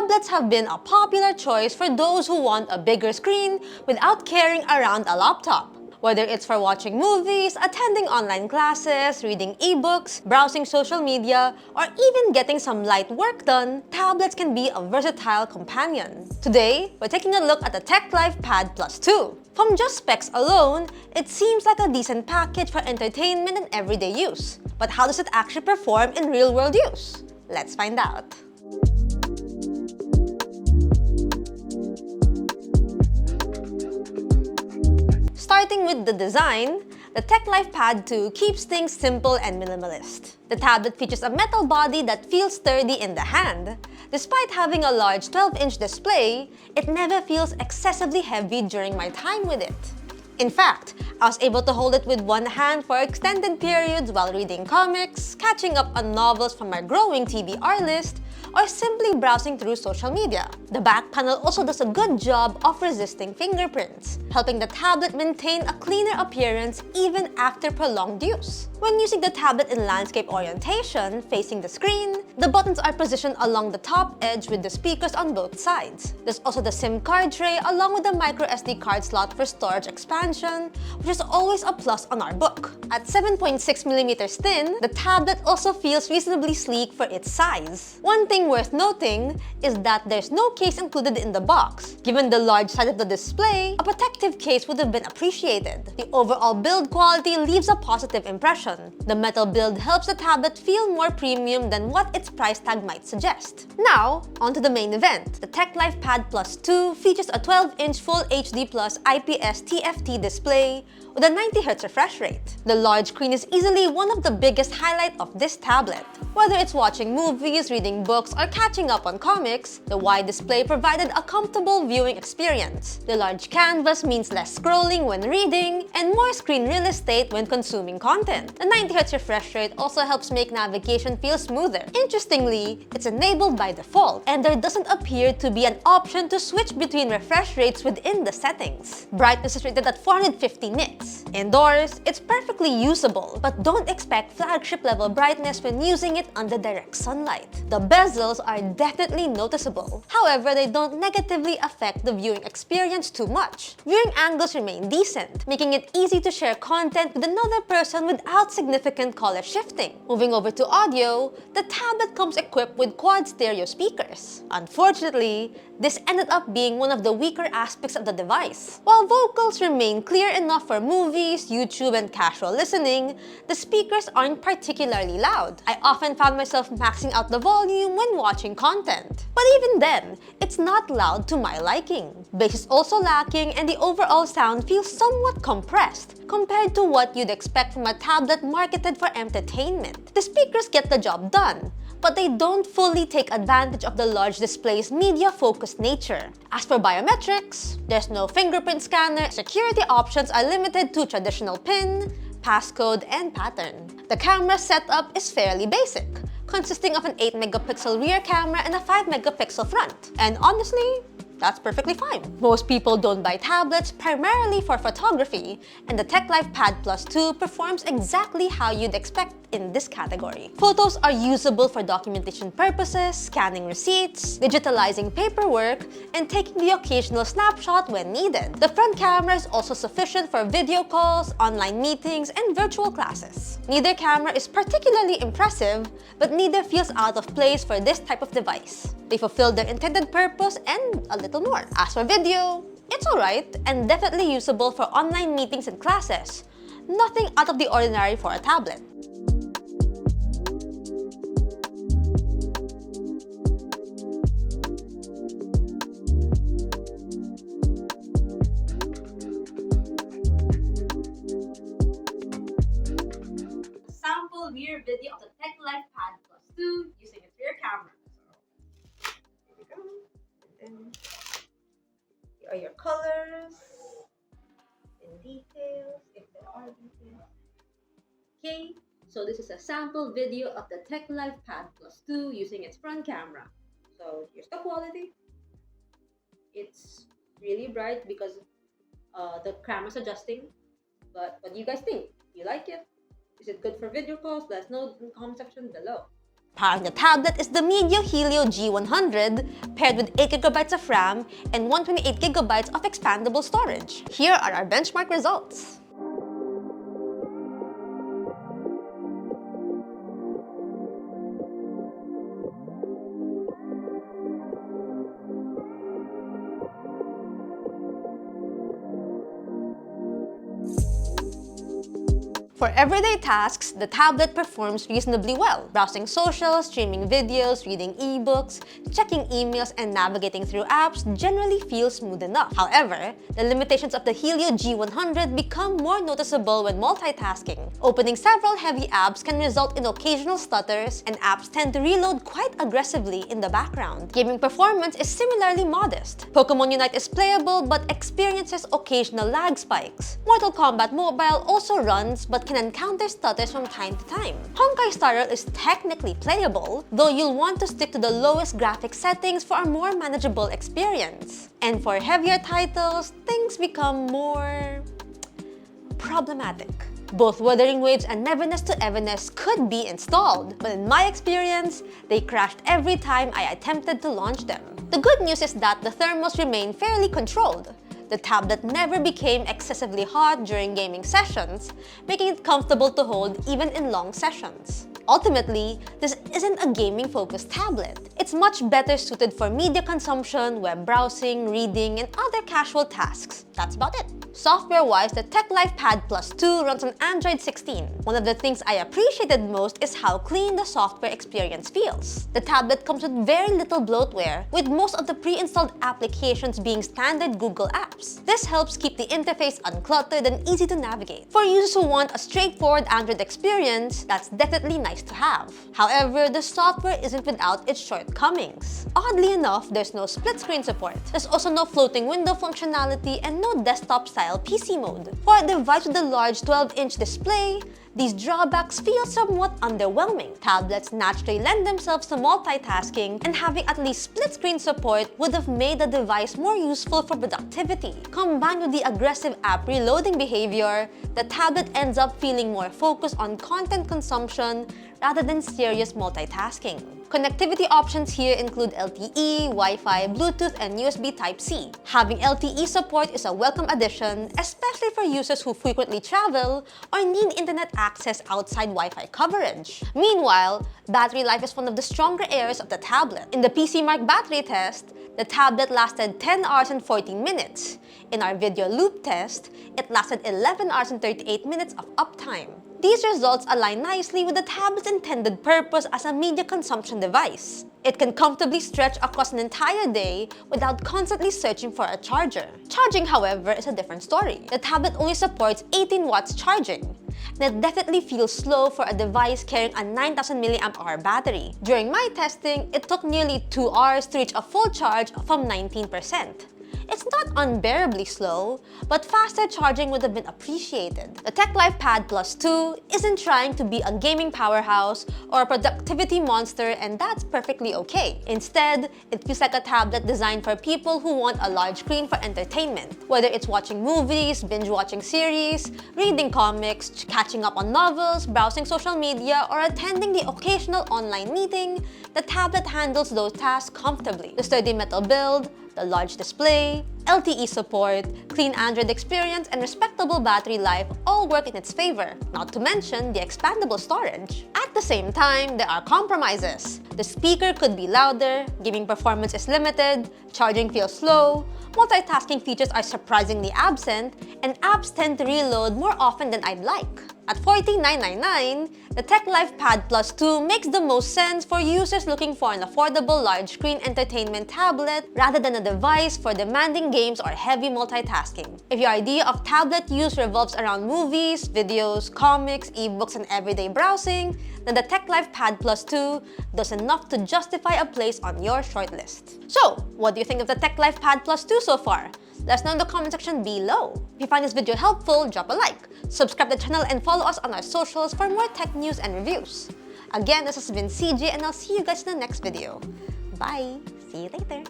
tablets have been a popular choice for those who want a bigger screen without carrying around a laptop. Whether it's for watching movies, attending online classes, reading ebooks, browsing social media, or even getting some light work done, tablets can be a versatile companion. Today, we're taking a look at the TechLife Pad Plus 2. From just specs alone, it seems like a decent package for entertainment and everyday use. But how does it actually perform in real-world use? Let's find out. Starting with the design, the TechLife Pad 2 keeps things simple and minimalist. The tablet features a metal body that feels sturdy in the hand. Despite having a large 12-inch display, it never feels excessively heavy during my time with it. In fact, I was able to hold it with one hand for extended periods while reading comics, catching up on novels from my growing TBR list, or simply browsing through social media. The back panel also does a good job of resisting fingerprints, helping the tablet maintain a cleaner appearance even after prolonged use. When using the tablet in landscape orientation, facing the screen, the buttons are positioned along the top edge with the speakers on both sides. There's also the SIM card tray along with the microSD card slot for storage expansion, which is always a plus on our book. At 7.6mm thin, the tablet also feels reasonably sleek for its size. One thing worth noting is that there's no case included in the box. Given the large size of the display, a protective case would have been appreciated. The overall build quality leaves a positive impression. The metal build helps the tablet feel more premium than what its price tag might suggest. Now, onto the main event. The TechLife Pad Plus 2 features a 12-inch Full HD Plus IPS TFT display with a 90Hz refresh rate. The large screen is easily one of the biggest highlights of this tablet. Whether it's watching movies, reading books, or catching up on comics, the wide display provided a comfortable viewing experience. The large canvas means less scrolling when reading and more screen real estate when consuming content. The 90Hz refresh rate also helps make navigation feel smoother. Interestingly, it's enabled by default, and there doesn't appear to be an option to switch between refresh rates within the settings. Brightness is rated at 450 nits. Indoors, it's perfectly usable, but don't expect flagship-level brightness when using it under direct sunlight. The bezels are definitely noticeable. However, they don't negatively affect the viewing experience too much. Viewing angles remain decent, making it easy to share content with another person without significant color shifting. Moving over to audio, the tablet comes equipped with quad stereo speakers. Unfortunately, this ended up being one of the weaker aspects of the device. While vocals remain clear enough for movies, YouTube, and casual listening, the speakers aren't particularly loud. I often found myself maxing out the volume when watching content. But even then, it's not loud to my liking. Bass is also lacking, and the overall sound feels somewhat compressed compared to what you'd expect from a tablet marketed for entertainment. The speakers get the job done, but they don't fully take advantage of the large display's media-focused nature. As for biometrics, there's no fingerprint scanner. Security options are limited to traditional PIN, passcode, and pattern. The camera setup is fairly basic, consisting of an 8-megapixel rear camera and a 5-megapixel front. And honestly, that's perfectly fine. Most people don't buy tablets primarily for photography, and the TechLife Pad Plus 2 performs exactly how you'd expect in this category. Photos are usable for documentation purposes, scanning receipts, digitalizing paperwork, and taking the occasional snapshot when needed. The front camera is also sufficient for video calls, online meetings, and virtual classes. Neither camera is particularly impressive, but neither feels out of place for this type of device. They fulfill their intended purpose and a little more. As for video, it's alright and definitely usable for online meetings and classes. Nothing out of the ordinary for a tablet. Sample rear video of the TechLife Pad Plus 2 using its rear camera. Here we go. And here are your colors and details, if there are details. Okay, so this is a sample video of the TechLife Pad Plus 2 using its front camera. So here's the quality. It's really bright because the camera's adjusting. But what do you guys think? Do you like it? Is it good for video calls? Let us know in the comment section below. Powering the tablet is the Medio Helio G100, paired with 8GB of RAM and 128GB of expandable storage. Here are our benchmark results. For everyday tasks, the tablet performs reasonably well. Browsing social, streaming videos, reading ebooks, checking emails, and navigating through apps generally feels smooth enough. However, the limitations of the Helio G100 become more noticeable when multitasking. Opening several heavy apps can result in occasional stutters, and apps tend to reload quite aggressively in the background. Gaming performance is similarly modest. Pokémon Unite is playable but experiences occasional lag spikes. Mortal Kombat Mobile also runs but can encounter stutters from time to time. Honkai Star Rail is technically playable, though you'll want to stick to the lowest graphic settings for a more manageable experience. And for heavier titles, things become more problematic. Both Wuthering Waves and Neverness to Everness could be installed, but in my experience, they crashed every time I attempted to launch them. The good news is that the thermals remain fairly controlled. The tablet never became excessively hot during gaming sessions, making it comfortable to hold even in long sessions. Ultimately, this isn't a gaming-focused tablet. It's much better suited for media consumption, web browsing, reading, and other casual tasks. That's about it. Software-wise, the TechLife Pad Plus 2 runs on Android 16. One of the things I appreciated most is how clean the software experience feels. The tablet comes with very little bloatware, with most of the pre-installed applications being standard Google apps. This helps keep the interface uncluttered and easy to navigate. For users who want a straightforward Android experience, that's definitely nice to have. However, the software isn't without its shortcomings. Oddly enough, there's no split screen support. There's also no floating window functionality and no desktop-style PC mode. For a device with a large 12-inch display, these drawbacks feel somewhat underwhelming. Tablets naturally lend themselves to multitasking, and having at least split-screen support would have made the device more useful for productivity. Combined with the aggressive app reloading behavior, the tablet ends up feeling more focused on content consumption rather than serious multitasking. Connectivity options here include LTE, Wi-Fi, Bluetooth, and USB Type-C. Having LTE support is a welcome addition, especially for users who frequently travel or need internet access outside Wi-Fi coverage. Meanwhile, battery life is one of the stronger areas of the tablet. In the PC Mark battery test, the tablet lasted 10 hours and 14 minutes. In our video loop test, it lasted 11 hours and 38 minutes of uptime. These results align nicely with the tablet's intended purpose as a media consumption device. It can comfortably stretch across an entire day without constantly searching for a charger. Charging, however, is a different story. The tablet only supports 18 watts charging, and it definitely feels slow for a device carrying a 9000 mAh battery. During my testing, it took nearly 2 hours to reach a full charge from 19%. It's not unbearably slow, but faster charging would have been appreciated. The TechLife Pad Plus 2 isn't trying to be a gaming powerhouse or a productivity monster, and that's perfectly okay. Instead, it feels like a tablet designed for people who want a large screen for entertainment. Whether it's watching movies, binge-watching series, reading comics, catching up on novels, browsing social media, or attending the occasional online meeting, the tablet handles those tasks comfortably. The sturdy metal build, the large display, LTE support, clean Android experience, and respectable battery life all work in its favor, not to mention the expandable storage. At the same time, there are compromises. The speaker could be louder, gaming performance is limited, charging feels slow, multitasking features are surprisingly absent, and apps tend to reload more often than I'd like. At $49.99, the TechLife Pad Plus 2 makes the most sense for users looking for an affordable large-screen entertainment tablet rather than a device for demanding games or heavy multitasking. If your idea of tablet use revolves around movies, videos, comics, ebooks, and everyday browsing, then the TechLife Pad Plus 2 does enough to justify a place on your shortlist. So, what do you think of the TechLife Pad Plus 2 so far? Let us know in the comment section below. If you find this video helpful, drop a like, subscribe to the channel, and follow us on our socials for more tech news and reviews. Again, this has been CJ, and I'll see you guys in the next video. Bye! See you later!